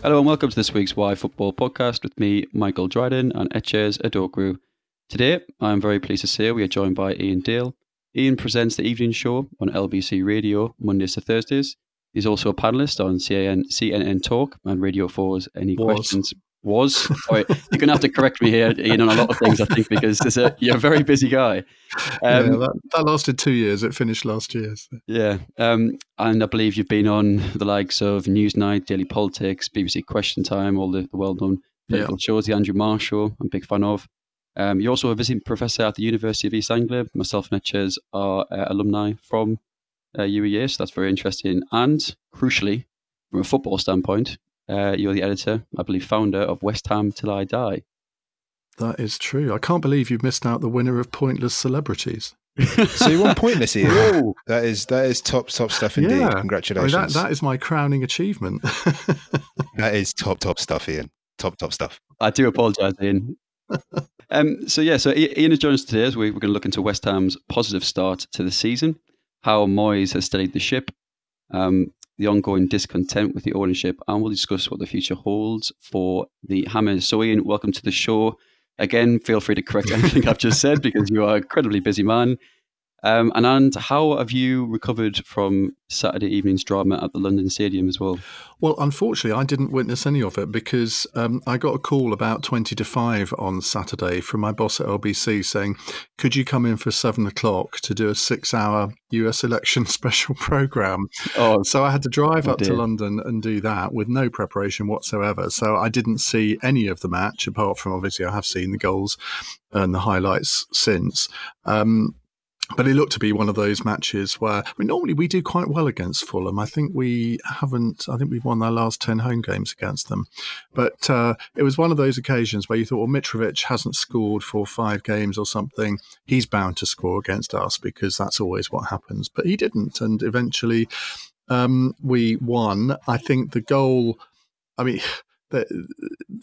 Hello and welcome to this week's Why Football podcast with me, Michael Dryden and Eches Adokru. Today, I am very pleased to say we are joined by Iain Dale. Iain presents the evening show on LBC Radio Mondays to Thursdays. He's also a panellist on CNN Talk and Radio 4's Any Questions. You're going to have to correct me here, Iain, on a lot of things, I think, because you're a very busy guy. That lasted 2 years. It finished last year. So. Yeah, and I believe you've been on the likes of Newsnight, Daily Politics, BBC Question Time, all the well-known political shows, the Andrew Marr Show, I'm a big fan of. You're also a visiting professor at the University of East Anglia. Myself and Etches are alumni from UEA, so that's very interesting. And crucially, from a football standpoint, you're the editor, I believe founder of West Ham Till I Die. That is true. I can't believe you've missed out the winner of Pointless Celebrities. So you won Pointless here. Whoa. That is top stuff indeed. Yeah. Congratulations. I mean, that is my crowning achievement. That is top stuff, Iain. Top stuff. I do apologise, Iain. So Iain has joined us today as we're going to look into West Ham's positive start to the season, how Moyes has steadied the ship, the ongoing discontent with the ownership, and we'll discuss what the future holds for the Hammers. So Iain, welcome to the show. Again, feel free to correct anything I've just said because you are an incredibly busy man. And how have you recovered from Saturday evening's drama at the London Stadium as well? Well, unfortunately, I didn't witness any of it because I got a call about 20 to 5 on Saturday from my boss at LBC saying, could you come in for 7 o'clock to do a 6-hour US election special programme? Oh, so I had to drive up to London and do that with no preparation whatsoever. So I didn't see any of the match, apart from obviously I have seen the goals and the highlights since. But it looked to be one of those matches where normally we do quite well against Fulham. I think we've won our last 10 home games against them. But it was one of those occasions where you thought, well, Mitrovic hasn't scored for 5 games or something. He's bound to score against us because that's always what happens. But he didn't. And eventually we won. I think the goal,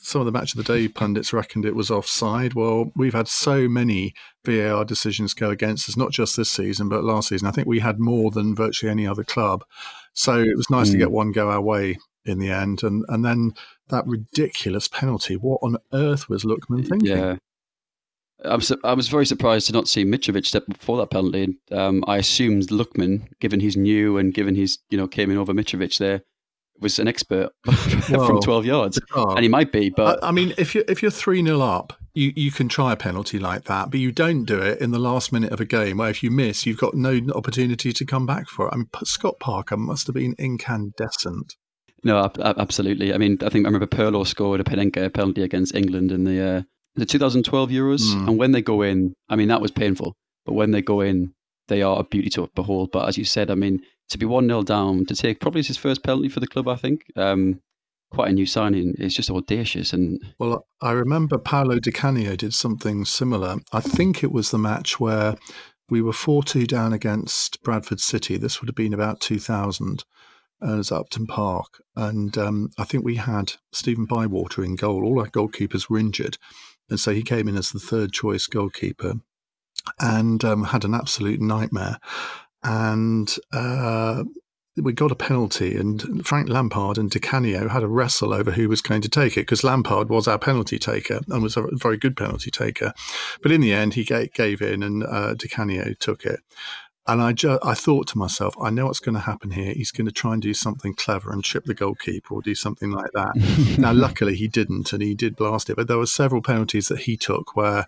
some of the match of the day pundits reckoned it was offside. Well, we've had so many VAR decisions go against us, not just this season, but last season. I think we had more than virtually any other club. So it was nice to get one go our way in the end. And then that ridiculous penalty. What on earth was Lookman thinking? Yeah. I was very surprised to not see Mitrovic step up for that penalty. I assumed Lookman, given he's new and given he's came in over Mitrovic there, was an expert from 12 yards. And he might be, but... I mean, if you're 3-0 up, you can try a penalty like that, but you don't do it in the last minute of a game where if you miss, you've got no opportunity to come back for it. I mean, Scott Parker must have been incandescent. No, absolutely. I mean, I remember Pirlo scored a Penenka penalty against England in the 2012 Euros, and when they go in, I mean, that was painful, but when they go in, they are a beauty to behold. But as you said, I mean, to be 1-0 down, to take probably his first penalty for the club, I think. Quite a new signing. It's just audacious. Well, I remember Paolo Di Canio did something similar. I think it was the match where we were 4-2 down against Bradford City. This would have been about 2000. It was at Upton Park. And I think we had Stephen Bywater in goal. All our goalkeepers were injured. And so he came in as the third choice goalkeeper and had an absolute nightmare. And we got a penalty, and Frank Lampard and Di Canio had a wrestle over who was going to take it, because Lampard was our penalty taker and was a very good penalty taker. But in the end, he gave in, and Di Canio took it. And I thought to myself, I know what's going to happen here. He's going to try and do something clever and chip the goalkeeper or do something like that. Now, luckily, he didn't, and he did blast it. But there were several penalties that he took where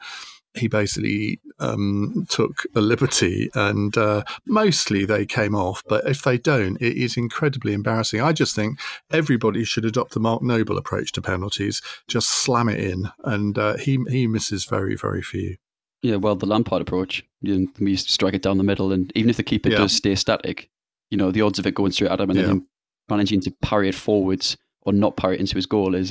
he basically took a liberty, and mostly they came off. But if they don't, it is incredibly embarrassing. I just think everybody should adopt the Mark Noble approach to penalties, just slam it in, and he misses very, very few. Yeah, well, the Lampard approach, we strike it down the middle, and even if the keeper does stay static, the odds of it going straight at him and then him managing to parry it forwards or not parry it into his goal is,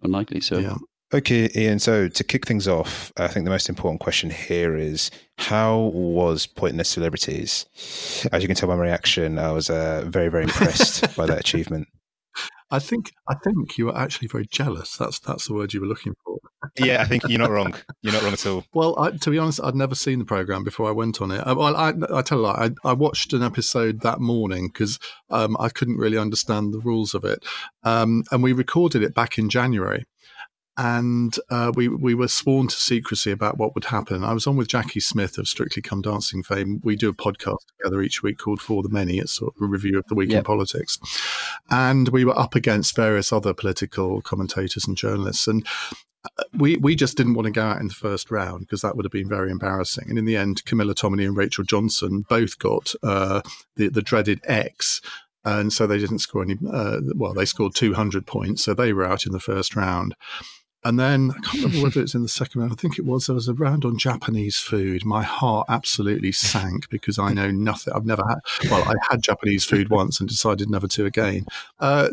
unlikely. So. Yeah. Okay, Iain, so to kick things off, I think the most important question here is, how was Pointless Celebrities? As you can tell by my reaction, I was very, very impressed by that achievement. I think you were actually very jealous. That's the word you were looking for. Yeah, I think you're not wrong. You're not wrong at all. Well, to be honest, I'd never seen the program before I went on it. I tell you what, I watched an episode that morning because I couldn't really understand the rules of it, and we recorded it back in January. And we were sworn to secrecy about what would happen. I was on with Jackie Smith of Strictly Come Dancing fame. We do a podcast together each week called For the Many. It's sort of a review of the week in politics. And we were up against various other political commentators and journalists. And we just didn't want to go out in the first round because that would have been very embarrassing. And in the end, Camilla Tominey and Rachel Johnson both got the dreaded X. And so they didn't score any, they scored 200 points. So they were out in the first round. And then, I can't remember whether it's in the second round. I think it was. There was a round on Japanese food. My heart absolutely sank because I know nothing. I've never had. Well, I had Japanese food once and decided never to again.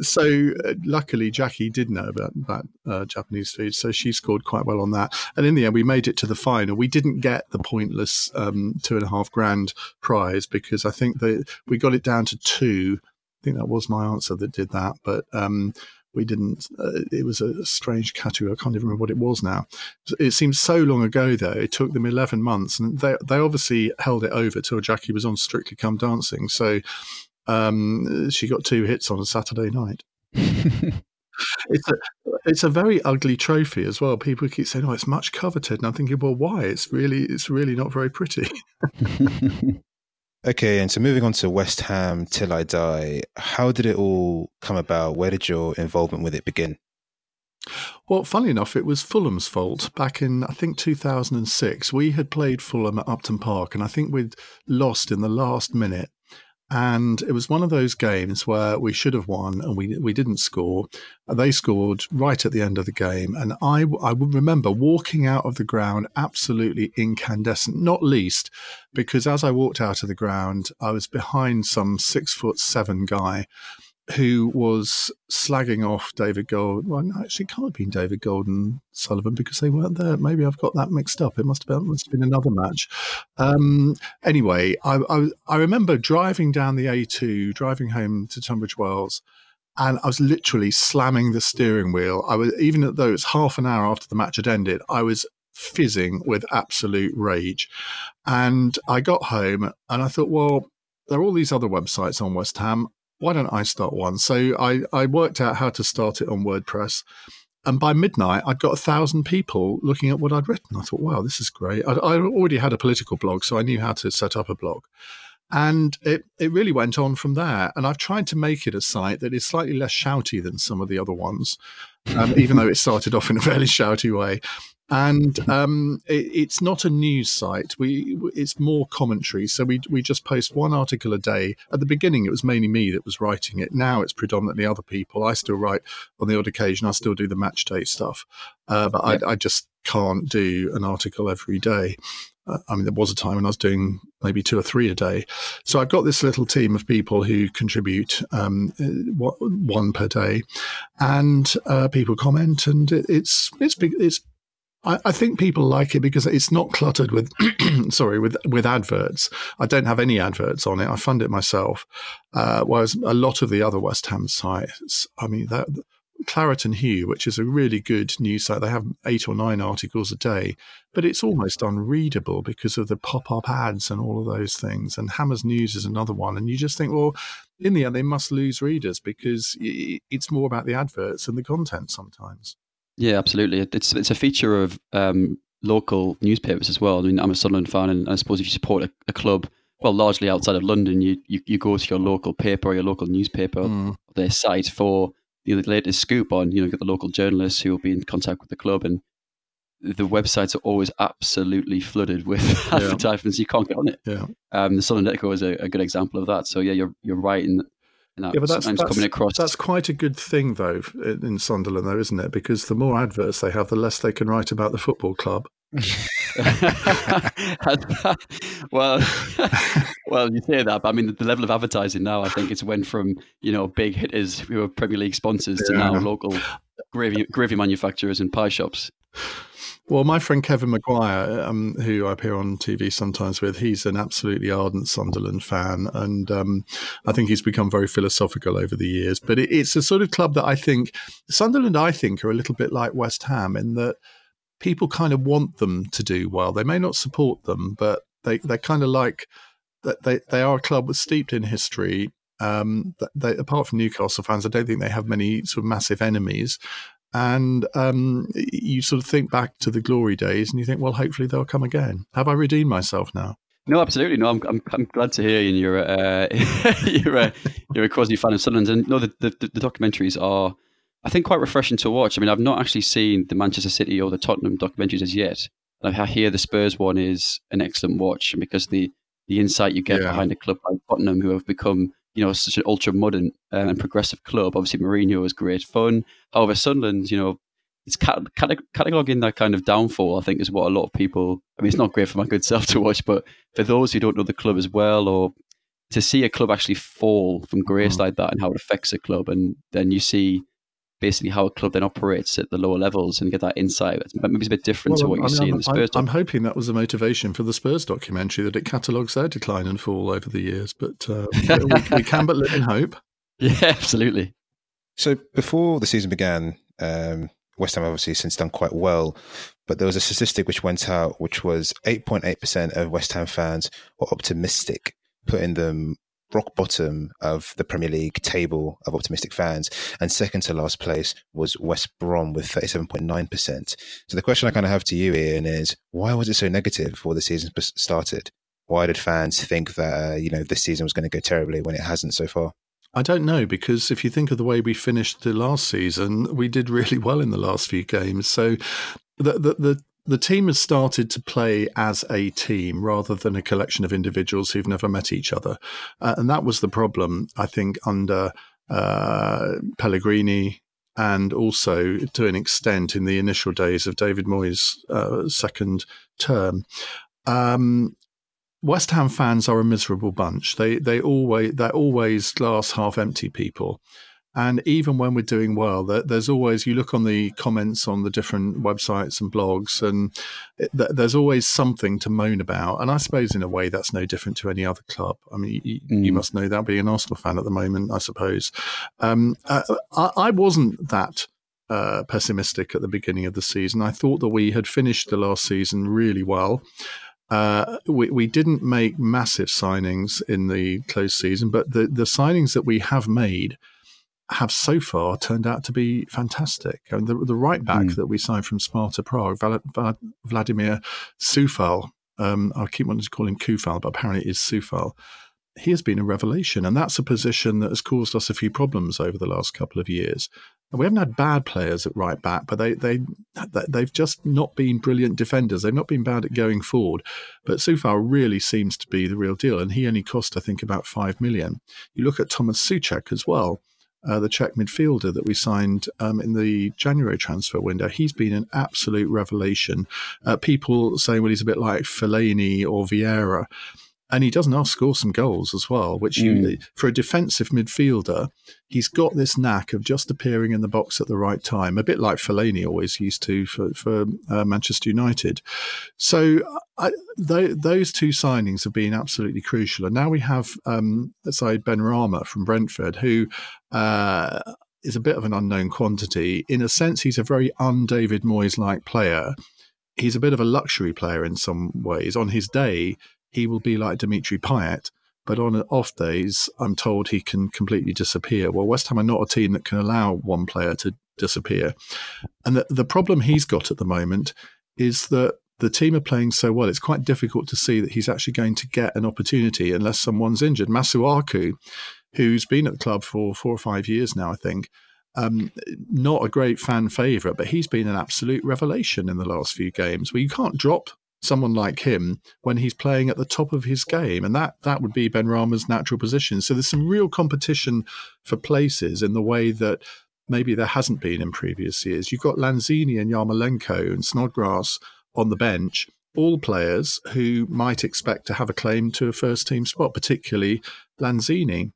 So luckily, Jackie did know about Japanese food, so she scored quite well on that. And in the end, we made it to the final. We didn't get the pointless $2,500 prize because I think we got it down to 2. I think that was my answer that did that, but. We didn't. It was a strange category. I can't even remember what it was now. It seems so long ago, though. It took them 11 months, and they obviously held it over till Jackie was on Strictly Come Dancing. So she got 2 hits on a Saturday night. It's a very ugly trophy as well. People keep saying, "Oh, it's much coveted," and I'm thinking, "Well, why? It's really not very pretty." Okay, and so moving on to West Ham Till I Die, how did it all come about? Where did your involvement with it begin? Well, funnily enough, it was Fulham's fault. Back in, I think, 2006, we had played Fulham at Upton Park, and I think we'd lost in the last minute. And it was one of those games where we should have won and we didn't score. They scored right at the end of the game. And I remember walking out of the ground absolutely incandescent, not least because as I walked out of the ground, I was behind some 6'7" guy who was slagging off David Gold. Well, no, actually, it can't have been David Gold and Sullivan because they weren't there. Maybe I've got that mixed up. It must have been another match. Anyway, I remember driving down the A2, driving home to Tunbridge Wells, and I was literally slamming the steering wheel. Even though it's half an hour after the match had ended, I was fizzing with absolute rage. And I got home and I thought, well, there are all these other websites on West Ham. Why don't I start one? So I worked out how to start it on WordPress. And by midnight, I'd got 1,000 people looking at what I'd written. I thought, wow, this is great. I already had a political blog, so I knew how to set up a blog. And it really went on from there. And I've tried to make it a site that is slightly less shouty than some of the other ones, even though it started off in a fairly shouty way. And it's not a news site. It's more commentary. So we just post one article a day. At the beginning, it was mainly me that was writing it. Now it's predominantly other people. I still write on the odd occasion. I still do the match day stuff. But I just can't do an article every day. I mean, there was a time when I was doing maybe 2 or 3 a day. So I've got this little team of people who contribute 1 per day. And people comment. And it's I think people like it because it's not cluttered with, with adverts. I don't have any adverts on it. I fund it myself. Whereas a lot of the other West Ham sites, I mean, Claret and Hugh, which is a really good news site, they have 8 or 9 articles a day, but it's almost unreadable because of the pop-up ads and all of those things. And Hammers News is another one. And you just think, well, in the end, they must lose readers because it's more about the adverts and the content sometimes. Yeah, absolutely. It's a feature of local newspapers as well. I mean, I'm a Sunderland fan, and I suppose if you support a club, well, largely outside of London, you go to your local paper or your local newspaper, their site for the latest scoop on. You know, get the local journalists who will be in contact with the club, and the websites are always absolutely flooded with advertisements. You can't get on it. Yeah. The Sunderland Echo is a good example of that. So yeah, you're right in. But that's coming across. That's quite a good thing, though, in Sunderland, though, isn't it? Because the more adverts they have, the less they can write about the football club. well, you say that, but I mean, the level of advertising now, I think it's went from big hitters who are Premier League sponsors to now local gravy manufacturers and pie shops. Well, my friend Kevin Maguire, who I appear on TV sometimes with, he's an absolutely ardent Sunderland fan, and I think he's become very philosophical over the years. But it's a sort of club that I think Sunderland, I think, are a little bit like West Ham in that people kind of want them to do well. They may not support them, but they kind of like that. They are a club steeped in history. Apart from Newcastle fans, I don't think they have many sort of massive enemies. And you sort of think back to the glory days, and you think, well, hopefully they'll come again. Have I redeemed myself now? No, absolutely. No, I'm glad to hear you're you're a quasi fan of Sunderland. And no, the documentaries are, I think, quite refreshing to watch. I mean, I've not actually seen the Manchester City or the Tottenham documentaries as yet. And I hear the Spurs one is an excellent watch, and because the insight you get behind a club like Tottenham, who have become, you know, such an ultra modern and progressive club. Obviously, Mourinho is great fun. However, Sunderland, you know, it's cataloging that kind of downfall, I think, is what a lot of people. I mean, it's not great for my good self to watch, but for those who don't know the club as well, or to see a club actually fall from grace like that and how it affects a club, and then you see basically how a club then operates at the lower levels and get that insight. Maybe it's a bit different to what you see in the Spurs. I'm hoping that was the motivation for the Spurs documentary, that it catalogues their decline and fall over the years. But we can but live in hope. Yeah, absolutely. So before the season began, West Ham obviously since done quite well, but there was a statistic which went out, which was 8.8% of West Ham fans were optimistic, putting them rock bottom of the Premier League table of optimistic fans, and second to last place was West Brom with 37.9%. So the question I kind of have to you, Ian, is why was it so negative before the season started? Why did fans think that this season was going to go terribly when it hasn't so far? I don't know, because if you think of the way we finished the last season, we did really well in the last few games. So the team has started to play as a team rather than a collection of individuals who've never met each other. And that was the problem, I think, under Pellegrini, and also to an extent in the initial days of David Moyes' second term. West Ham fans are a miserable bunch. They're always glass half empty people. And even when we're doing well, there's always, you look on the comments on the different websites and blogs, and there's always something to moan about. And I suppose in a way that's no different to any other club. I mean, you must know that, being an Arsenal fan at the moment, I suppose. I wasn't that pessimistic at the beginning of the season. I thought that we had finished the last season really well. We didn't make massive signings in the close season, but the signings that we have made have so far turned out to be fantastic. I mean, the right back that we signed from Sparta Prague, Vladimir Soufal, I keep wanting to call him Koufal, but apparently it is Soufal. He has been a revelation, and that's a position that has caused us a few problems over the last couple of years. And we haven't had bad players at right back, but they've just not been brilliant defenders. They've not been bad at going forward. But Soufal really seems to be the real deal, and he only cost, I think, about 5 million. You look at Thomas Souček as well, the Czech midfielder that we signed in the January transfer window. He's been an absolute revelation. People saying, well, he's a bit like Fellaini or Vieira. And he does now score some goals as well, which for a defensive midfielder, he's got this knack of just appearing in the box at the right time, a bit like Fellaini always used to for Manchester United. So those two signings have been absolutely crucial. And now we have, let's say, Ben Rama from Brentford, who is a bit of an unknown quantity. In a sense, he's a very un-David Moyes-like player. He's a bit of a luxury player in some ways. On his day, he will be like Dimitri Payet, but on off days, I'm told he can completely disappear. Well, West Ham are not a team that can allow one player to disappear. And the problem he's got at the moment is that the team are playing so well, it's quite difficult to see that he's actually going to get an opportunity unless someone's injured. Masuaku, who's been at the club for 4 or 5 years now, I think, not a great fan favourite, but he's been an absolute revelation in the last few games. Well, you can't drop someone like him when he's playing at the top of his game, and that would be Ben Rama's natural position. So there's some real competition for places in the way that maybe there hasn't been in previous years. You've got Lanzini and Yarmolenko and Snodgrass on the bench, all players who might expect to have a claim to a first team spot, particularly Lanzini.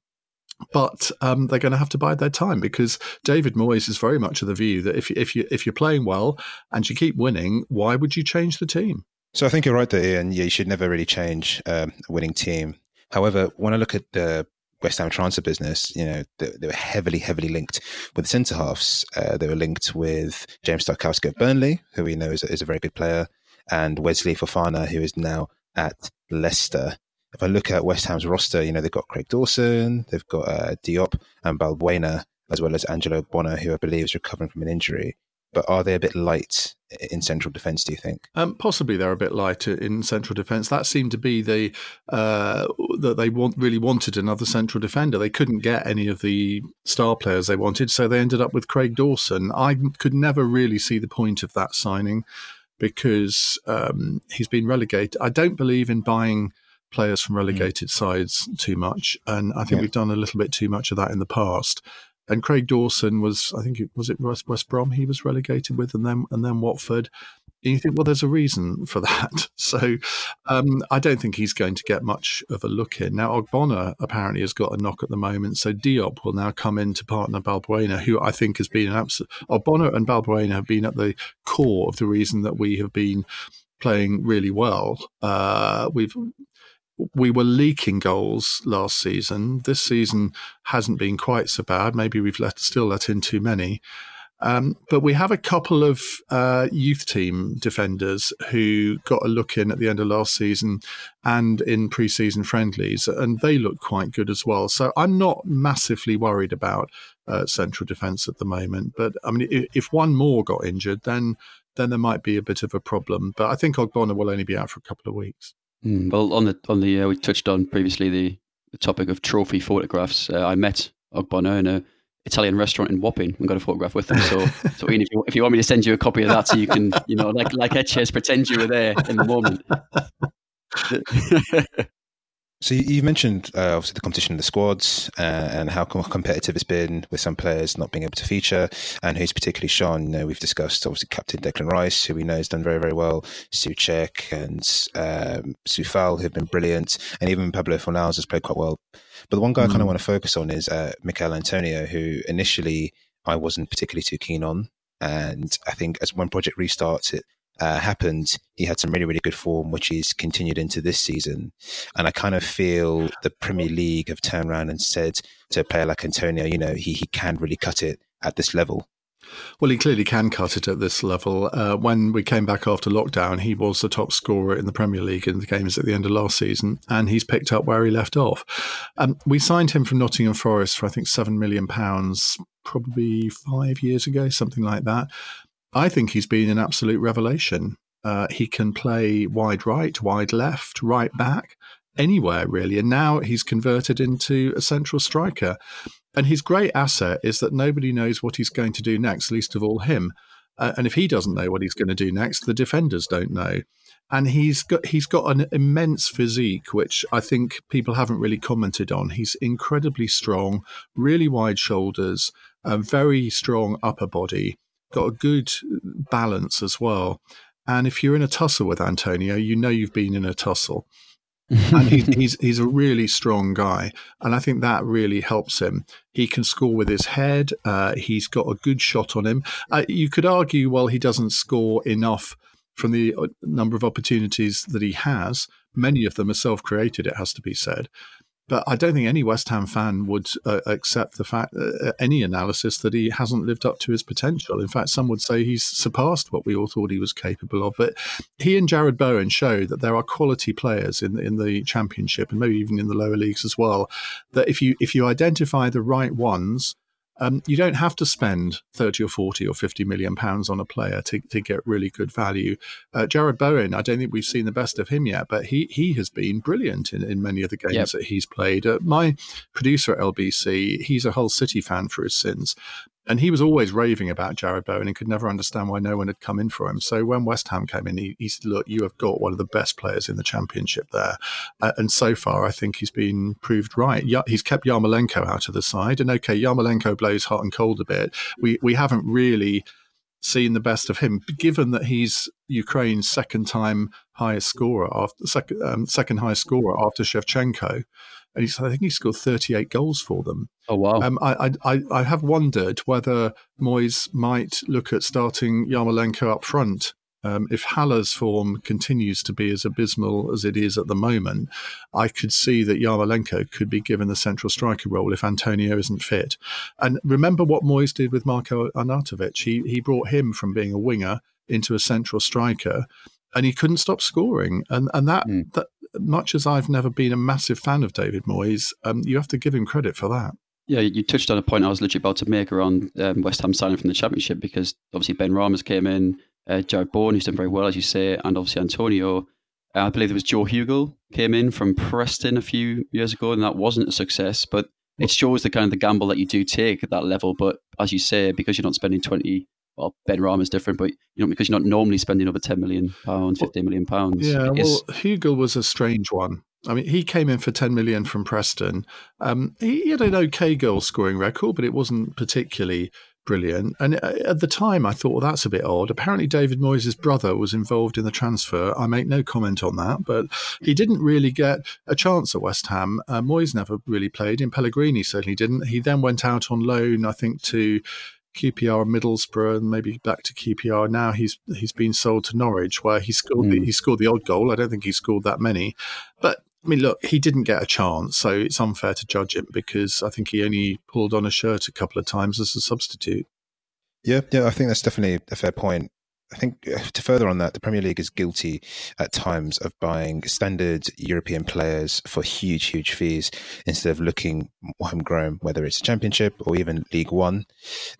But they're going to have to bide their time, because David Moyes is very much of the view that if you're playing well and you keep winning, why would you change the team? So I think you're right there, Ian. Yeah, you should never really change a winning team. However, when I look at the West Ham transfer business, they were heavily, heavily linked with centre halves. They were linked with James Tarkowski of Burnley, who we know is a very good player, and Wesley Fofana, who is now at Leicester. If I look at West Ham's roster, they've got Craig Dawson, they've got Diop and Balbuena, as well as Angelo Bonner, who I believe is recovering from an injury. But are they a bit light in central defence, do you think? Possibly they're a bit light in central defence. That seemed to be that they really wanted another central defender. They couldn't get any of the star players they wanted, so they ended up with Craig Dawson. I could never really see the point of that signing, because he's been relegated. I don't believe in buying players from relegated sides too much, and I think we've done a little bit too much of that in the past. And Craig Dawson was it West Brom he was relegated with, and then Watford. And you think, well, there's a reason for that. So I don't think he's going to get much of a look in. Now, Ogbonna apparently has got a knock at the moment, so Diop will now come in to partner Balbuena, who I think has been an absolute... Ogbonna and Balbuena have been at the core of the reason that we have been playing really well. We were leaking goals last season. This season hasn't been quite so bad. Maybe we've still let in too many. But we have a couple of youth team defenders who got a look in at the end of last season and in pre-season friendlies, and they look quite good as well. So I'm not massively worried about central defence at the moment. But I mean, if one more got injured, then there might be a bit of a problem. But I think Ogbonna will only be out for a couple of weeks. Well, on the we touched on previously the topic of trophy photographs. I met Ogbonna in an Italian restaurant in Wapping and got a photograph with him. So Ian, if you want me to send you a copy of that, so you can, like Etches, pretend you were there in the moment. So you mentioned obviously the competition in the squads and how competitive it's been with some players not being able to feature, and who's particularly shone. We've discussed obviously captain Declan Rice, who we know has done very, very well, Souček and Soufal, who've been brilliant, and even Pablo Fornals has played quite well. But the one guy I kind of want to focus on is Michail Antonio, who initially I wasn't particularly too keen on, and I think as when Project Restarts happened, he had some really, really good form, which he's continued into this season. And I kind of feel the Premier League have turned around and said to a player like Antonio, he can really cut it at this level. Well, he clearly can cut it at this level. When we came back after lockdown, he was the top scorer in the Premier League in the games at the end of last season, and he's picked up where he left off. We signed him from Nottingham Forest for, I think, £7 million, probably 5 years ago, something like that. I think he's been an absolute revelation. He can play wide right, wide left, right back, anywhere really. And now he's converted into a central striker. And his great asset is that nobody knows what he's going to do next, least of all him. And if he doesn't know what he's going to do next, the defenders don't know. And he's got an immense physique, which I think people haven't really commented on. He's incredibly strong, really wide shoulders, a very strong upper body. Got a good balance as well. And if you're in a tussle with Antonio, you've been in a tussle. And he's a really strong guy. And I think that really helps him. He can score with his head. He's got a good shot on him. You could argue, well, he doesn't score enough from the number of opportunities that he has. Many of them are self-created, it has to be said. But I don't think any West Ham fan would accept the fact, any analysis, that he hasn't lived up to his potential. In fact, some would say he's surpassed what we all thought he was capable of. But he and Jared Bowen show that there are quality players in the Championship, and maybe even in the lower leagues as well, that if you identify the right ones, you don't have to spend 30 or 40 or 50 million pounds on a player to get really good value. Jared Bowen, I don't think we've seen the best of him yet, but he has been brilliant in many of the games that he's played. My producer at LBC, he's a Hull City fan for his sins. And he was always raving about Jared Bowen and could never understand why no one had come in for him. So when West Ham came in, he said, look, you have got one of the best players in the Championship there. And so far, I think he's been proved right. He's kept Yarmolenko out of the side. And okay, Yarmolenko blows hot and cold a bit. We haven't really seen the best of him, given that he's Ukraine's second highest scorer after Shevchenko. and I think he scored 38 goals for them. Oh, wow. I have wondered whether Moyes might look at starting Yarmolenko up front. If Haller's form continues to be as abysmal as it is at the moment, I could see that Yarmolenko could be given the central striker role if Antonio isn't fit. And remember what Moyes did with Marko Arnautovic. He brought him from being a winger into a central striker, and he couldn't stop scoring. And that much as I've never been a massive fan of David Moyes, you have to give him credit for that. Yeah, you touched on a point I was literally about to make around West Ham signing from the Championship, because obviously Ben Ramos came in, Jared Bourne, who's done very well, as you say, and obviously Antonio. I believe there was Joe Hugel came in from Preston a few years ago, and that wasn't a success. But it shows the kind of the gamble that you do take at that level. But as you say, because you're not spending 20, well, Ben Ramos is different, but because you're not normally spending over £10 million, £15 million. Yeah, well, Hugel was a strange one. I mean, he came in for 10 million from Preston. He had an okay goal scoring record, but it wasn't particularly brilliant. And at the time, I thought, well, that's a bit odd. Apparently, David Moyes' brother was involved in the transfer. I make no comment on that, but he didn't really get a chance at West Ham. Moyes never really played him. Pellegrini certainly didn't. He then went out on loan, I think, to QPR, Middlesbrough, and maybe back to QPR. Now he's been sold to Norwich, where he scored the odd goal. I don't think he scored that many, but I mean, look, he didn't get a chance, so it's unfair to judge him because I think he only pulled on a shirt a couple of times as a substitute. Yeah, I think that's definitely a fair point. I think to further on that, the Premier League is guilty at times of buying standard European players for huge, huge fees instead of looking homegrown, whether it's a Championship or even League One.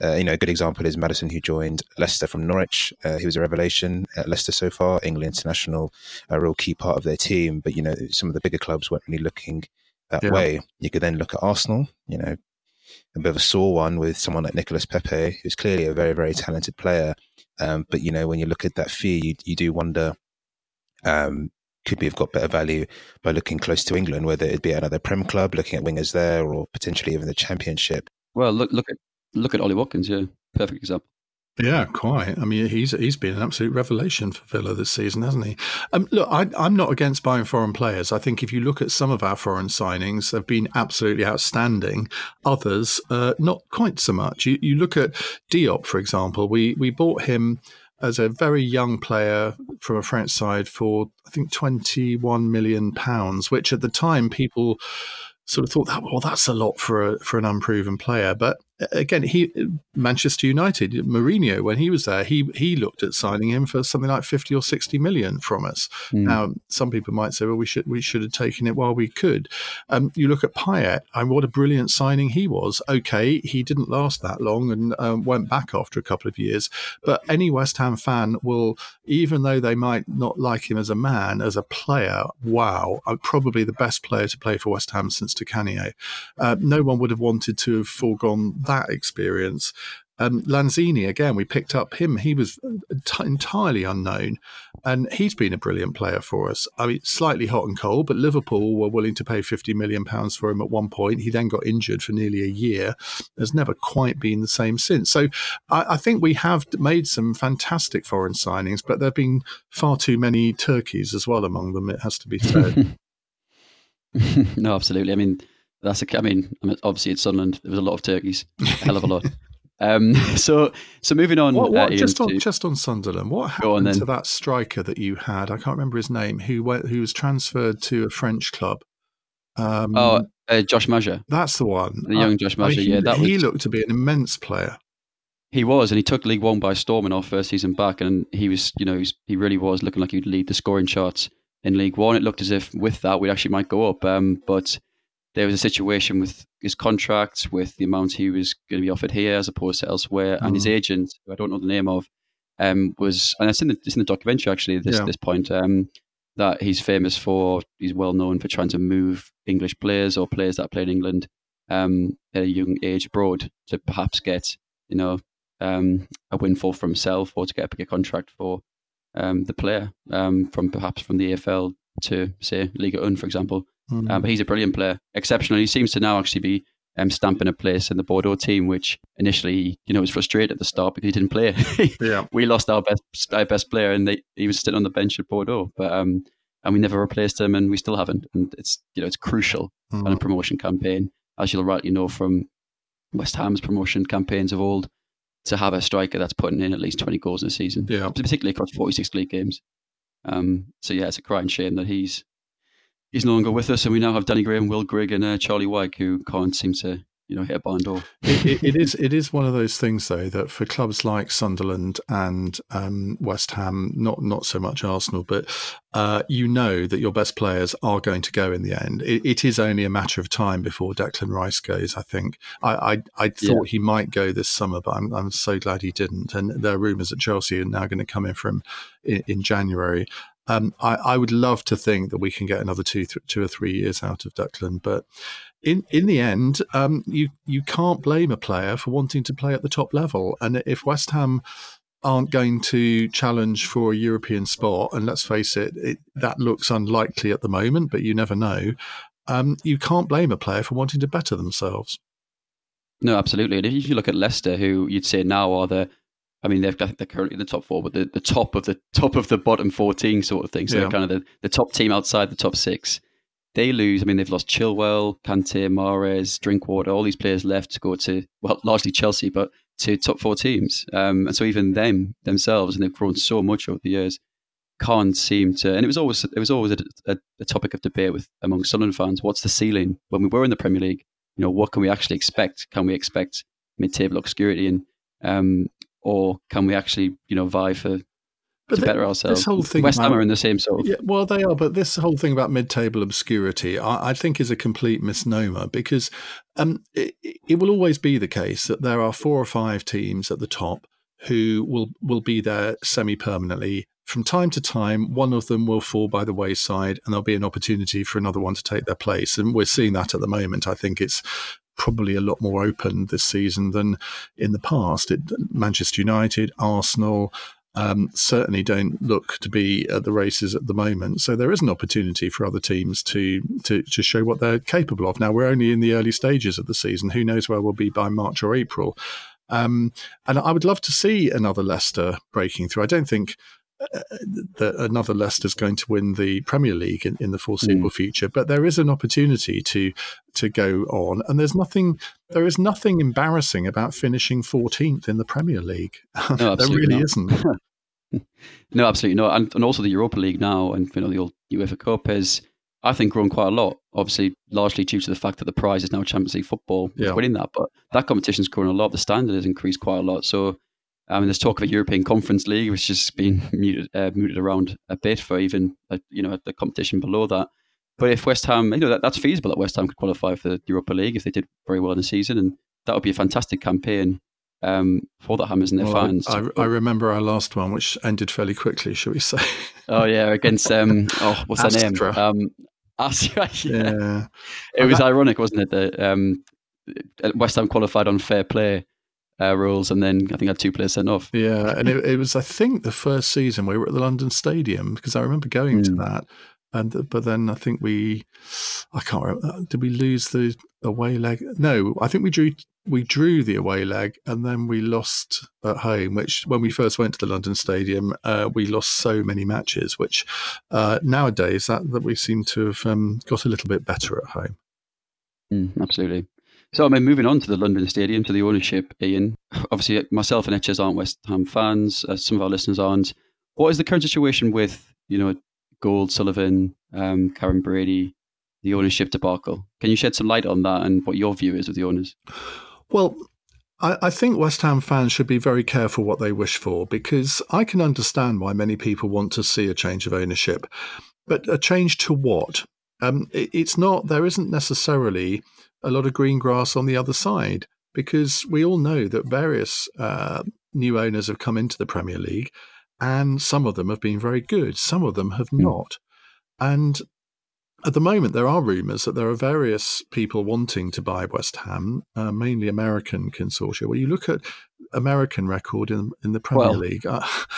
A good example is Maddison, who joined Leicester from Norwich. He was a revelation at Leicester so far, England international, a real key part of their team. But, some of the bigger clubs weren't really looking that way. You could then look at Arsenal, a bit of a sore one with someone like Nicolas Pepe, who's clearly a very, very talented player. But, when you look at that fee, you do wonder, could we have got better value by looking close to England, whether it be another Prem club, looking at wingers there, or potentially even the Championship? Well, look at Ollie Watkins, yeah, perfect example. Yeah, quite. I mean, he's been an absolute revelation for Villa this season, hasn't he? Look, I'm not against buying foreign players. I think if you look at some of our foreign signings, they've been absolutely outstanding. Others, not quite so much. You look at Diop, for example. We bought him as a very young player from a French side for, I think, £21 million, which at the time people sort of thought that's a lot for an unproven player. But again, Manchester United, Mourinho, when he was there, he looked at signing him for something like 50 or 60 million from us. Now, some people might say, well, we should have taken it while we could. You look at Payet, and what a brilliant signing he was. Okay, he didn't last that long and went back after a couple of years. But any West Ham fan will, even though they might not like him as a man, as a player, wow, probably the best player to play for West Ham since Tocanier. No one would have wanted to have foregone that experience. Lanzini, again, we picked up him. He was entirely unknown, and he's been a brilliant player for us. I mean, slightly hot and cold, but Liverpool were willing to pay £50 million for him at one point. He then got injured for nearly a year. Has never quite been the same since. So I think we have made some fantastic foreign signings, but there have been far too many turkeys as well among them, it has to be said. No, absolutely. I mean, obviously at Sunderland there was a lot of turkeys, a hell of a lot. So moving on. Just on Sunderland, what happened to that striker that you had? I can't remember his name. Who was transferred to a French club? Josh Maja. That's the one. The young Josh Maja. He looked to be an immense player. He was, and he took League One by storm in our first season back, and he was, he really was looking like he'd lead the scoring charts in League One. It looked as if with that we actually might go up, but there was a situation with his contract, with the amount he was going to be offered here as opposed to elsewhere, and his agent, who I don't know the name of, was, and it's in the documentary actually at this point, that he's famous for, he's well known for trying to move English players or players that play in England at a young age abroad to perhaps get, a windfall for himself or to get a bigger contract for the player from the AFL to, say, Liga 1, for example. But he's a brilliant player, exceptional. He seems to now actually be stamping a place in the Bordeaux team, which initially, was frustrated at the start because he didn't play. We lost our best player, and he was sitting on the bench at Bordeaux. But and we never replaced him, and we still haven't. And it's it's crucial on a promotion campaign, as you'll rightly know from West Ham's promotion campaigns of old, to have a striker that's putting in at least 20 goals in a season, particularly across 46 league games. So yeah, it's a crying shame that he's no longer with us, and we now have Danny Graham, Will Grigg, and Charlie White, who can't seem to hit a barn door. It is one of those things, though, that for clubs like Sunderland and West Ham, not so much Arsenal, but that your best players are going to go in the end. It is only a matter of time before Declan Rice goes. I think I thought he might go this summer, but I'm so glad he didn't. And there are rumours that Chelsea are now going to come in for him in January. I would love to think that we can get another 2 or 3 years out of Declan, but in the end, you can't blame a player for wanting to play at the top level. And if West Ham aren't going to challenge for a European spot, and let's face it, that looks unlikely at the moment, but you never know, you can't blame a player for wanting to better themselves. No, absolutely. And if you look at Leicester, who you'd say now are they're currently in the top 4, but the top of the bottom 14 sort of thing. So they're kind of the top team outside the top 6. They lose. I mean, they've lost Chilwell, Kante, Mahrez, Drinkwater. All these players left to go to, well, largely Chelsea, but to top 4 teams. And so even themselves, and they've grown so much over the years, can't seem to. And it was always a topic of debate among Sunderland fans. What's the ceiling when we were in the Premier League? What can we actually expect? Can we expect mid-table obscurity, and or can we actually vie to better ourselves? This whole thing West Ham are in the same sort of... Yeah, well, they are, but this whole thing about mid-table obscurity, I think is a complete misnomer, because it will always be the case that there are 4 or 5 teams at the top who will be there semi-permanently. From time to time, one of them will fall by the wayside, and there'll be an opportunity for another one to take their place. And we're seeing that at the moment. I think it's probably a lot more open this season than in the past. Manchester United, Arsenal certainly don't look to be at the races at the moment. So there is an opportunity for other teams to show what they're capable of. Now, we're only in the early stages of the season. Who knows where we'll be by March or April. And I would love to see another Leicester breaking through. I don't think that another Leicester is going to win the Premier League in the foreseeable future, but there is an opportunity to go on, and there is nothing embarrassing about finishing 14th in the Premier League. No, there really isn't. No, absolutely not. And also the Europa League now, and the old UEFA Cup has, I think, grown quite a lot. Obviously, largely due to the fact that the prize is now Champions League football, winning that. But that competition's grown a lot. The standard has increased quite a lot. So, there's talk of a European Conference League, which has been mooted around a bit for even the competition below that. But if West Ham, that's feasible that West Ham could qualify for the Europa League if they did very well in the season, and that would be a fantastic campaign for the Hammers and their fans. I remember our last one, which ended fairly quickly, shall we say? Oh yeah, against what's their name? Astra. Yeah. It was ironic, wasn't it? That West Ham qualified on fair play rules, and then I think had 2 players sent off. Yeah, and it was, I think, the first season we were at the London Stadium, because I remember going to that. But then I think I can't remember. Did we lose the away leg? No, I think we drew the away leg, and then we lost at home, which when we first went to the London Stadium, we lost so many matches, which nowadays that we seem to have got a little bit better at home. Absolutely. So, moving on to the London Stadium, to the ownership, Iain. Obviously, myself and Etches aren't West Ham fans. Some of our listeners aren't. What is the current situation with, Gold, Sullivan, Karen Brady, the ownership debacle? Can you shed some light on that and what your view is of the owners? Well, I think West Ham fans should be very careful what they wish for, because I can understand why many people want to see a change of ownership. But a change to what? There isn't necessarily a lot of green grass on the other side, because we all know that various new owners have come into the Premier League, and some of them have been very good, some of them have not. And at the moment, there are rumours that there are various people wanting to buy West Ham, mainly American consortia. Well, you look at American record in the Premier League.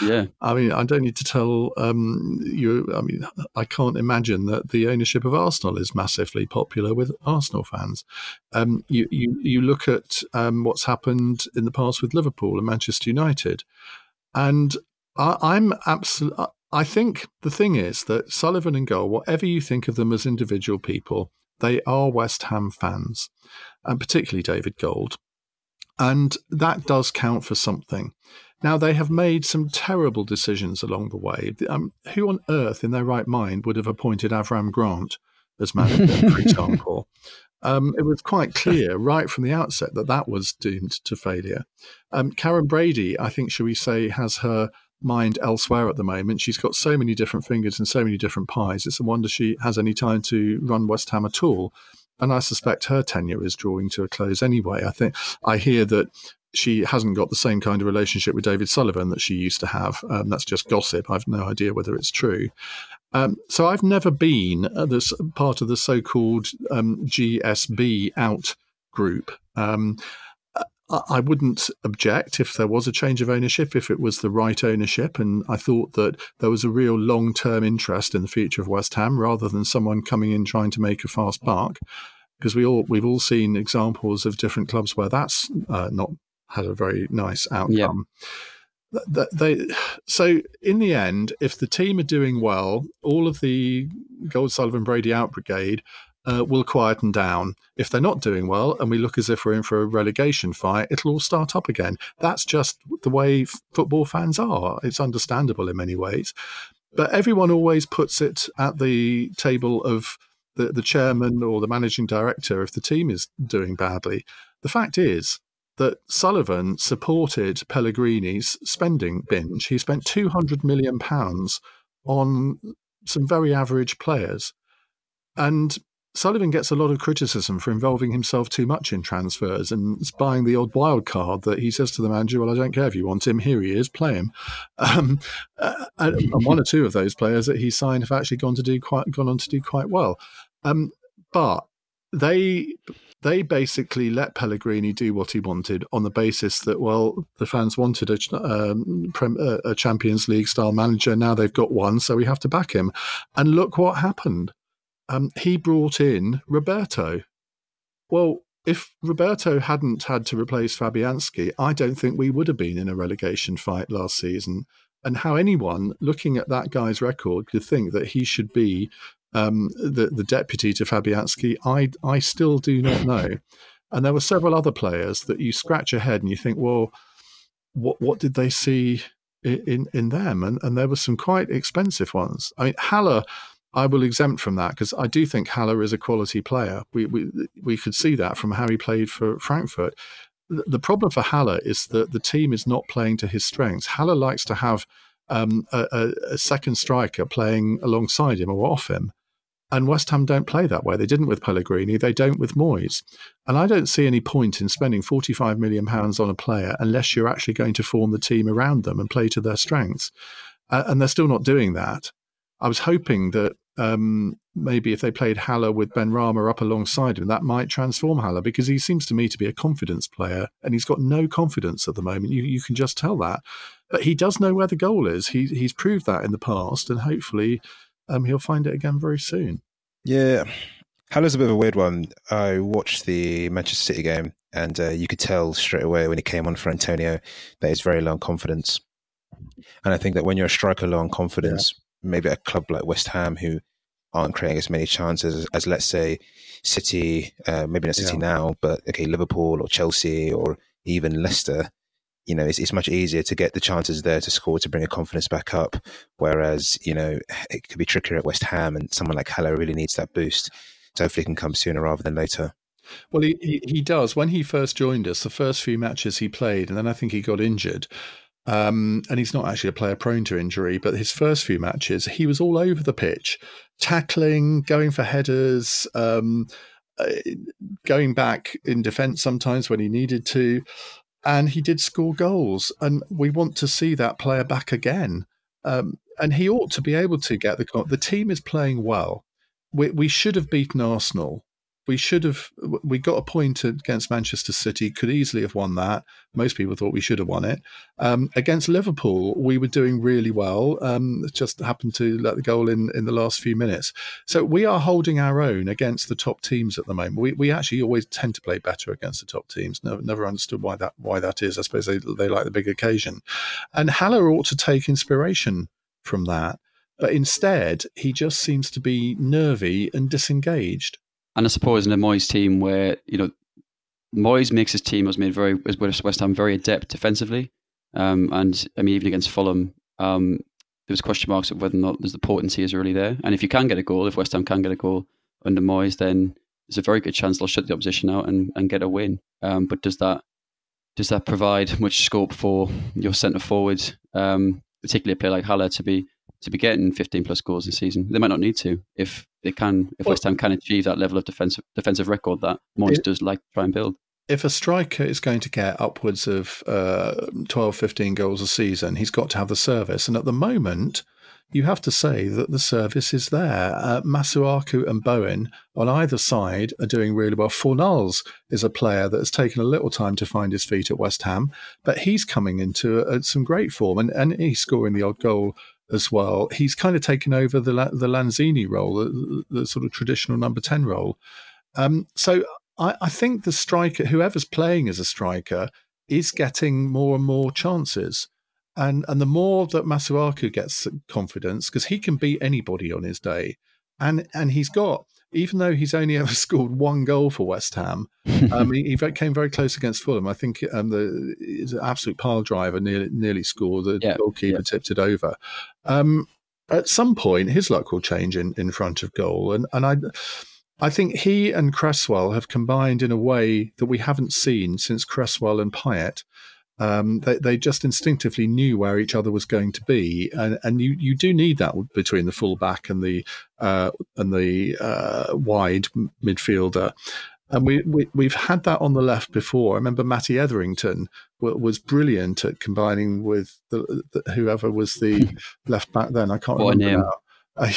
Yeah. I mean, I don't need to tell you. I mean, I can't imagine that the ownership of Arsenal is massively popular with Arsenal fans. You look at what's happened in the past with Liverpool and Manchester United, and I I think the thing is that Sullivan and goal, whatever you think of them as individual people, they are West Ham fans, and particularly David Gold. And that does count for something. Now, they have made some terrible decisions along the way. Who on earth in their right mind would have appointed Avram Grant as manager, for example? It was quite clear right from the outset that was doomed to failure. Karen Brady, I think, shall we say, has her mind elsewhere at the moment. She's got so many different fingers and so many different pies. It's a wonder she has any time to run West Ham at all. And I suspect her tenure is drawing to a close anyway. I hear that she hasn't got the same kind of relationship with David Sullivan that she used to have. That's just gossip. I've no idea whether it's true. So I've never been this part of the so-called GSB out group. I wouldn't object if there was a change of ownership, if it was the right ownership, and I thought that there was a real long-term interest in the future of West Ham rather than someone coming in trying to make a fast buck, because we've all seen examples of different clubs where that's not had a very nice outcome. Yeah. So in the end, if the team are doing well, all of the Gold, Sullivan, Brady out brigade will quieten down. If they're not doing well and we look as if we're in for a relegation fight, it'll all start up again. That's just the way football fans are. It's understandable in many ways. But everyone always puts it at the table of the chairman or the managing director if the team is doing badly. The fact is that Sullivan supported Pellegrini's spending binge. He spent £200 million on some very average players. And Sullivan gets a lot of criticism for involving himself too much in transfers and buying the odd wild card that he says to the manager, well, I don't care if you want him, here he is, play him. And one or two of those players that he signed have actually gone on to do quite well. But they basically let Pellegrini do what he wanted on the basis that, well, the fans wanted a Champions League style manager. Now they've got one, so we have to back him. And look what happened. He brought in Roberto. Well, if Roberto hadn't had to replace Fabianski, I don't think we would have been in a relegation fight last season. And how anyone looking at that guy's record could think that he should be the deputy to Fabianski, I still do not know. And there were several other players that you scratch your head and you think, well, what did they see in them? And there were some quite expensive ones. I mean, Haller, I will exempt from that because I do think Haller is a quality player. We could see that from how he played for Frankfurt. The problem for Haller is that the team is not playing to his strengths. Haller likes to have a second striker playing alongside him or off him. And West Ham don't play that way. They didn't with Pellegrini. They don't with Moyes. And I don't see any point in spending £45 million on a player unless you're actually going to form the team around them and play to their strengths. And they're still not doing that. I was hoping that maybe if they played Haller with Ben Rama up alongside him, that might transform Haller, because he seems to me to be a confidence player and he's got no confidence at the moment. You can just tell that. But he does know where the goal is. He's proved that in the past, and hopefully he'll find it again very soon. Yeah, Haller's a bit of a weird one. I watched the Manchester City game and you could tell straight away when he came on for Antonio that he's very low on confidence. And I think that when you're a striker low on confidence, maybe a club like West Ham, who aren't creating as many chances as let's say City, maybe not City now, but okay, Liverpool or Chelsea or even Leicester, you know, it's much easier to get the chances there to score, to bring a confidence back up. Whereas, you know, it could be trickier at West Ham, and someone like Haller really needs that boost. So hopefully it can come sooner rather than later. Well, he does. When he first joined us, the first few matches he played, and then I think he got injured. And he's not actually a player prone to injury, but his first few matches, he was all over the pitch, tackling, going for headers, going back in defence sometimes when he needed to. And he did score goals. And we want to see that player back again. And he ought to be able to get the team is playing well. We should have beaten Arsenal. We got a point against Manchester City, could easily have won that. Most people thought we should have won it. Against Liverpool, we were doing really well. Just happened to let the goal in the last few minutes. So we are holding our own against the top teams at the moment. We actually always tend to play better against the top teams. Never understood why that is. I suppose they like the big occasion. And Haller ought to take inspiration from that. But instead, he just seems to be nervy and disengaged. And I suppose in a Moyes team where, Moyes makes his team, as West Ham, very adept defensively. And I mean, even against Fulham, there was question marks of whether or not the potency is really there. And if you can get a goal, if West Ham can get a goal under Moyes, then there's a very good chance they'll shut the opposition out and get a win. But does that provide much scope for your centre forwards, particularly a player like Haller, to be getting 15 plus goals this season? They might not need to if West Ham can achieve that level of defensive record that Moyes does like to try and build. If a striker is going to get upwards of 12, 15 goals a season, he's got to have the service. And at the moment, you have to say that the service is there. Masuaku and Bowen on either side are doing really well. Fornals is a player that has taken a little time to find his feet at West Ham, but he's coming into some great form and he's scoring the odd goal as well. He's kind of taken over the Lanzini role, the sort of traditional number 10 role. So I think the striker, whoever's playing as a striker, is getting more and more chances. And the more that Masuaku gets confidence, because he can beat anybody on his day, and he's got, even though he's only ever scored one goal for West Ham, he came very close against Fulham. I think it's an absolute pile driver nearly scored. The goalkeeper tipped it over. At some point, his luck will change in front of goal, and I think he and Cresswell have combined in a way that we haven't seen since Cresswell and Payet. They just instinctively knew where each other was going to be, and you do need that between the fullback and the wide midfielder. And we've had that on the left before. I remember Matty Etherington was brilliant at combining with whoever was the left back then. I can't remember now.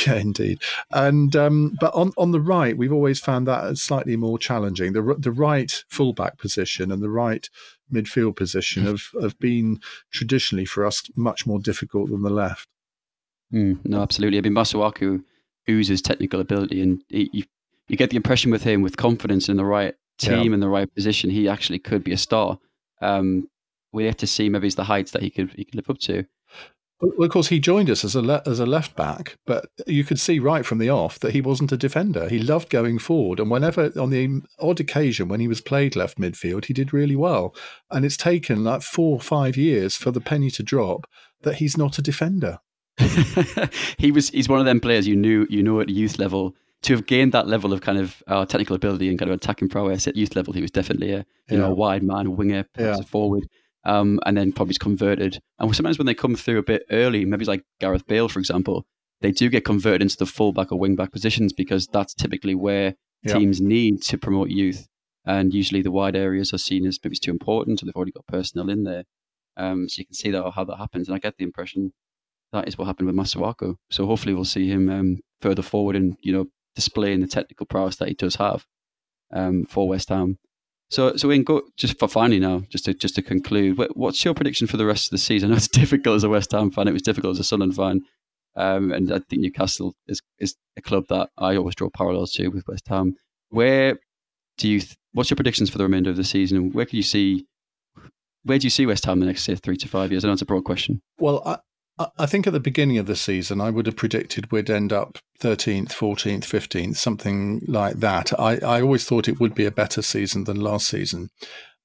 Yeah, indeed. And but on the right, we've always found that slightly more challenging. The right fullback position and the right midfield position have been traditionally for us much more difficult than the left. No, absolutely. I mean, Masuaku oozes technical ability, and you get the impression with him, with confidence in the right team and the right position, he actually could be a star. We have to see maybe it's the heights that he could live up to. Well, of course, he joined us as a left back, but you could see right from the off that he wasn't a defender. He loved going forward, and whenever, on the odd occasion when he was played left midfield, he did really well. And it's taken like 4 or 5 years for the penny to drop that he's not a defender. He's one of them players you know at youth level. To have gained that level of kind of technical ability and kind of attacking prowess at youth level, he was definitely a wide man, a winger, perhaps a forward. And then probably converted. And sometimes when they come through a bit early, maybe like Gareth Bale, for example, they do get converted into the fullback or wing-back positions because that's typically where teams need to promote youth. And usually the wide areas are seen as maybe it's too important, so they've already got personnel in there. So you can see how that happens. And I get the impression that is what happened with Masuaku. So hopefully we'll see him further forward and, displaying the technical prowess that he does have for West Ham. So Iain, go just for finally now, just to conclude, what's your prediction for the rest of the season? I know it's difficult as a West Ham fan. It was difficult as a Sunderland fan, and I think Newcastle is a club that I always draw parallels to with West Ham. What's your predictions for the remainder of the season? Where do you see West Ham in the next, say, 3 to 5 years? I know it's a broad question. Well, I think at the beginning of the season, I would have predicted we'd end up 13th, 14th, 15th, something like that. I always thought it would be a better season than last season.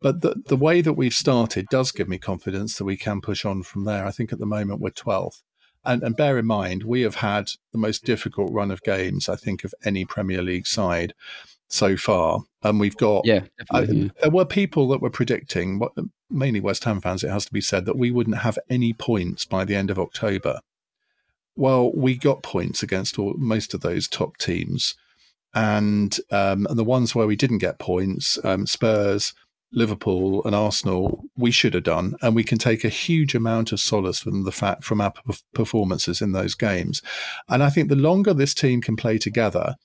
But the way that we've started does give me confidence that we can push on from there. I think at the moment we're 12th. And bear in mind, we have had the most difficult run of games, I think, of any Premier League side so far. And we've got... there were people that were predicting, mainly West Ham fans, it has to be said, that we wouldn't have any points by the end of October. Well, we got points against most of those top teams. And the ones where we didn't get points, Spurs, Liverpool and Arsenal, we should have done. And we can take a huge amount of solace from our performances in those games. And I think the longer this team can play together,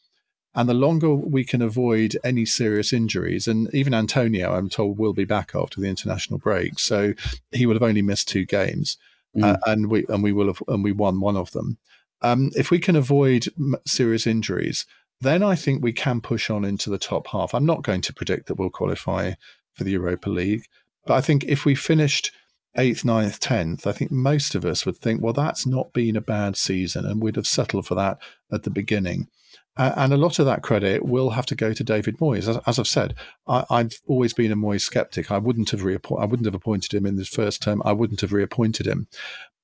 and the longer we can avoid any serious injuries, and even Antonio, I'm told, will be back after the international break, so he will have only missed 2 games, and we won one of them. If we can avoid serious injuries, then I think we can push on into the top half. I'm not going to predict that we'll qualify for the Europa League, but I think if we finished 8th, 9th, 10th, I think most of us would think, well, that's not been a bad season, and we'd have settled for that at the beginning. And a lot of that credit will have to go to David Moyes. As I've said, I've always been a Moyes skeptic. I wouldn't have appointed him in his first term. I wouldn't have reappointed him.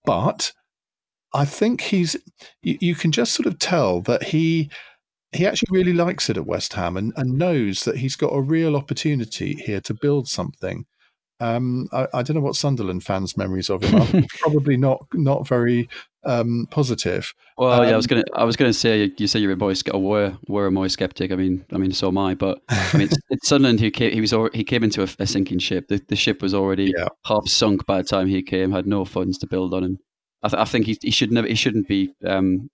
But I think you can just sort of tell that he actually really likes it at West Ham and knows that he's got a real opportunity here to build something. I don't know what Sunderland fans' memories of him are. Probably not very positive. Well, yeah, I was gonna say, you say you're a Moyes, were a Moyes skeptic. I mean, so am I. But I mean, it's Sunderland who came. He came into a sinking ship. The ship was already half sunk by the time he came. Had no funds to build on, and I think he shouldn't be.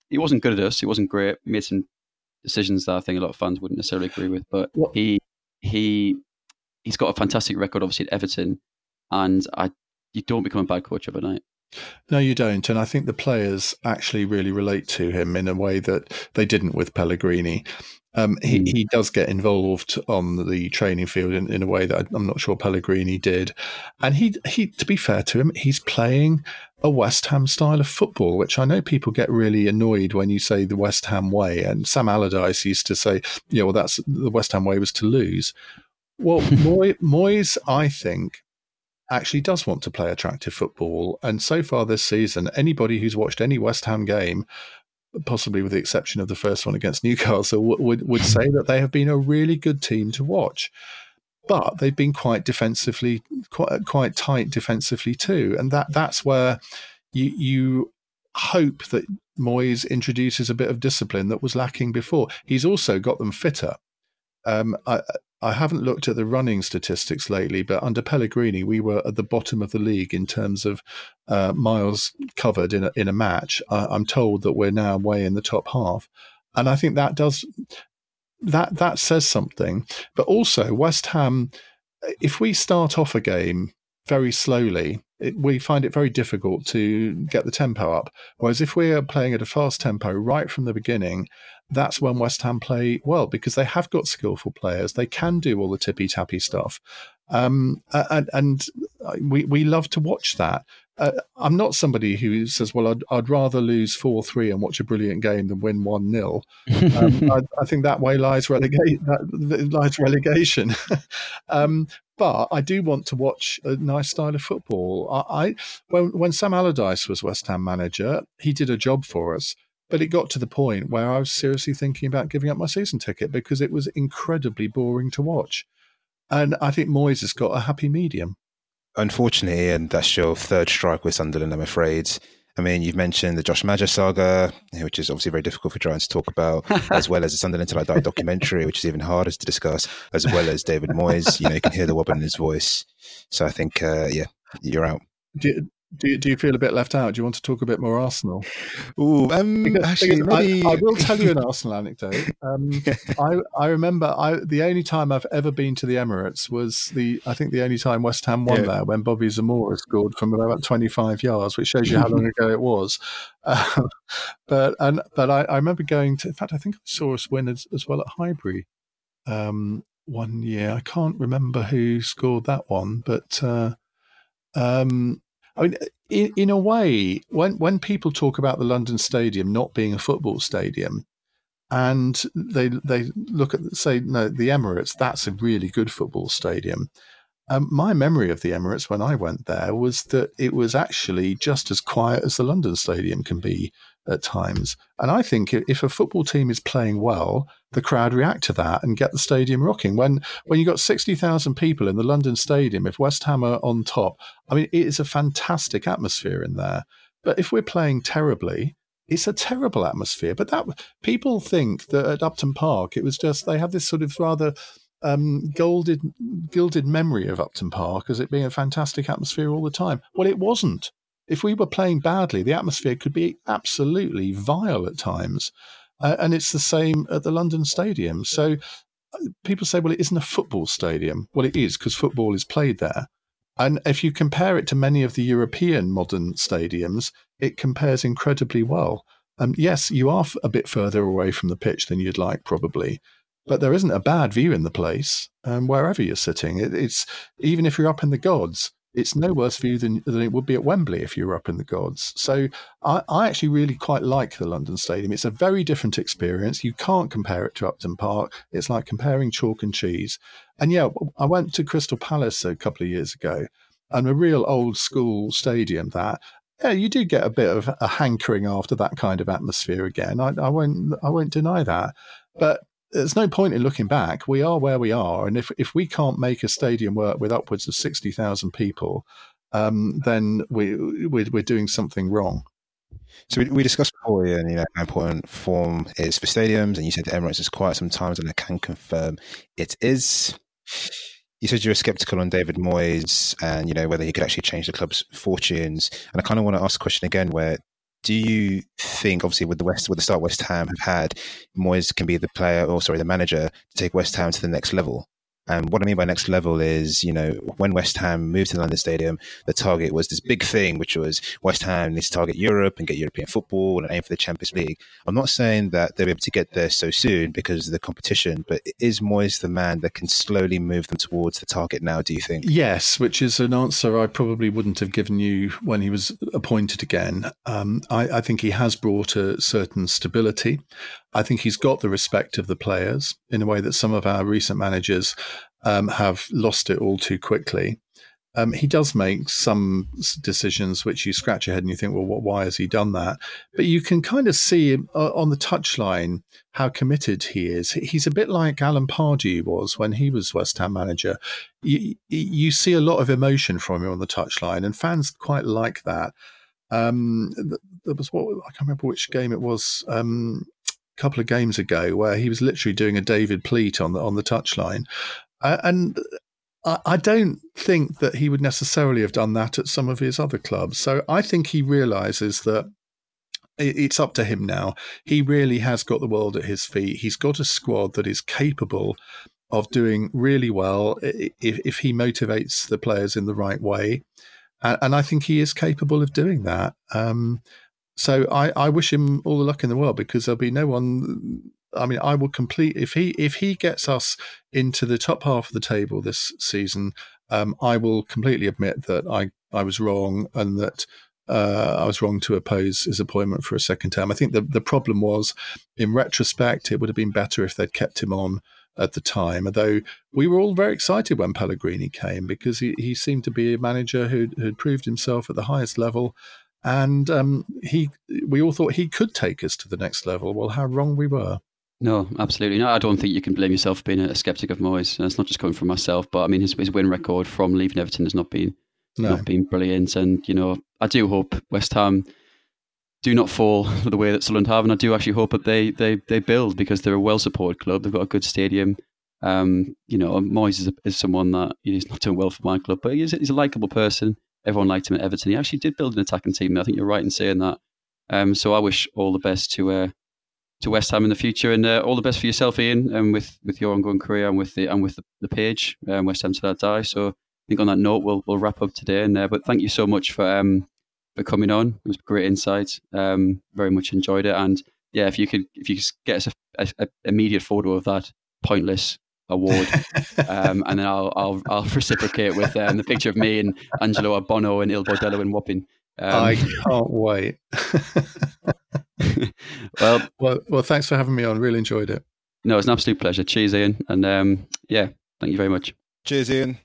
He wasn't good at us. He wasn't great. He made some decisions that I think a lot of fans wouldn't necessarily agree with. But he's got a fantastic record, obviously, at Everton, and you don't become a bad coach overnight. No, you don't. And I think the players actually really relate to him in a way that they didn't with Pellegrini. He does get involved on the training field in a way that I'm not sure Pellegrini did. And he, to be fair to him, he's playing a West Ham style of football, which I know people get really annoyed when you say the West Ham way. And Sam Allardyce used to say, well, that's the West Ham way was to lose. Well, Moyes, I think, actually does want to play attractive football. And so far this season, anybody who's watched any West Ham game, possibly with the exception of the first one against Newcastle, would say that they have been a really good team to watch. But they've been quite tight defensively too. And that's where you hope that Moyes introduces a bit of discipline that was lacking before. He's also got them fitter. I haven't looked at the running statistics lately, but under Pellegrini, we were at the bottom of the league in terms of miles covered in a match. I'm told that we're now way in the top half, and I think that says something. But also, West Ham, if we start off a game very slowly, we find it very difficult to get the tempo up. Whereas if we are playing at a fast tempo right from the beginning, that's when West Ham play well, because they have got skillful players. They can do all the tippy-tappy stuff. And we love to watch that. I'm not somebody who says, well, I'd rather lose 4-3 and watch a brilliant game than win 1-0. I think that way lies relegation. But I do want to watch a nice style of football. When Sam Allardyce was West Ham manager, he did a job for us. But it got to the point where I was seriously thinking about giving up my season ticket because it was incredibly boring to watch. And I think Moyes has got a happy medium. Unfortunately, and that's your third strike with Sunderland, I'm afraid. I mean, you've mentioned the Josh Maja saga, which is obviously very difficult for Giants to talk about, as well as the Sunderland Till I Die documentary, which is even harder to discuss, as well as David Moyes. You can hear the wobble in his voice. So I think, you're out. Do you feel a bit left out? Do you want to talk a bit more Arsenal? Ooh, actually, maybe... I will tell you an Arsenal anecdote. I remember the only time I've ever been to the Emirates was I think the only time West Ham won there, when Bobby Zamora scored from about 25 yards, which shows you how long ago it was. But I remember going to. In fact, I think I saw us win as well at Highbury one year. I can't remember who scored that one, but. I mean, in a way, when people talk about the London Stadium not being a football stadium, and they look at, say, no, the Emirates, that's a really good football stadium. My memory of the Emirates when I went there was that it was actually just as quiet as the London Stadium can be at times. And I think if a football team is playing well, the crowd react to that and get the stadium rocking. When you got 60,000 people in the London Stadium, if West Ham are on top, I mean, it is a fantastic atmosphere in there. But if we're playing terribly, it's a terrible atmosphere. But people think that at Upton Park, it was just, they have this sort of rather gilded memory of Upton Park as it being a fantastic atmosphere all the time. Well, it wasn't. If we were playing badly, the atmosphere could be absolutely vile at times. And it's the same at the London Stadium. So people say, well, it isn't a football stadium. Well, it is, because football is played there. And if you compare it to many of the European modern stadiums, it compares incredibly well. Yes, you are a bit further away from the pitch than you'd like, probably. But there isn't a bad view in the place, wherever you're sitting. It's even if you're up in the gods, it's no worse view than it would be at Wembley if you were up in the gods. So I actually really quite like the London Stadium. It's a very different experience. You can't compare it to Upton Park. It's like comparing chalk and cheese. And yeah, I went to Crystal Palace a couple of years ago, and a real old school stadium that. Yeah, you do get a bit of a hankering after that kind of atmosphere again. I won't deny that. But there's no point in looking back. We are where we are, and if we can't make a stadium work with upwards of 60,000 people, then we're doing something wrong. So we discussed before, Ian, how important form is for stadiums, and you said the Emirates is quiet sometimes, and I can confirm it is. You said you were skeptical on David Moyes and, whether he could actually change the club's fortunes. And I kind of want to ask the question again, where do you think, obviously with the start West Ham have had, Moyes can be the manager to take West Ham to the next level? And what I mean by next level is, when West Ham moved to the London Stadium, the target was this big thing, which was West Ham needs to target Europe and get European football and aim for the Champions League. I'm not saying that they'll be able to get there so soon because of the competition, but is Moyes the man that can slowly move them towards the target now, do you think? Yes, which is an answer I probably wouldn't have given you when he was appointed again. I think he has brought a certain stability. I think he's got the respect of the players in a way that some of our recent managers have lost it all too quickly. He does make some decisions which you scratch your head and you think, well, why has he done that? But you can kind of see on the touchline how committed he is. He's a bit like Alan Pardew was when he was West Ham manager. You see a lot of emotion from him on the touchline, and fans quite like that. There was I can't remember which game it was. Couple of games ago where he was literally doing a David Pleat on the touchline, and I don't think that he would necessarily have done that at some of his other clubs. So I think he realizes that it's up to him now. He really has got the world at his feet. He's got a squad that is capable of doing really well if he motivates the players in the right way, and I think he is capable of doing that. So I wish him all the luck in the world, because there'll be no one. I mean, I will complete if he gets us into the top half of the table this season. I will completely admit that I was wrong, and that I was wrong to oppose his appointment for a second term. I think the problem was, in retrospect, it would have been better if they'd kept him on at the time. Although we were all very excited when Pellegrini came, because he seemed to be a manager who'd proved himself at the highest level. And we all thought he could take us to the next level. Well, how wrong we were. No, absolutely. No, I don't think you can blame yourself for being a skeptic of Moyes. And it's not just coming from myself, but I mean, his win record from leaving Everton has not been brilliant. And, I do hope West Ham do not fall for the way that Sunderland have. And I do actually hope that they build, because they're a well-supported club. They've got a good stadium. Moyes is someone that he's not doing well for my club, but he's a likeable person. Everyone liked him at Everton. He actually did build an attacking team. I think you're right in saying that. So I wish all the best to West Ham in the future, and all the best for yourself, Ian, and with your ongoing career and with the page, West Ham Till I Die. So I think on that note, we'll wrap up today. And but thank you so much for coming on. It was great insight. Very much enjoyed it. And yeah, if you could get us a immediate photo of that pointless award, and then I'll reciprocate with the picture of me and Angelo Bono and Il Bordello and Wapping. I can't wait. Well, thanks for having me on. Really enjoyed it. No, it's an absolute pleasure. Cheers, Ian, and thank you very much. Cheers, Ian.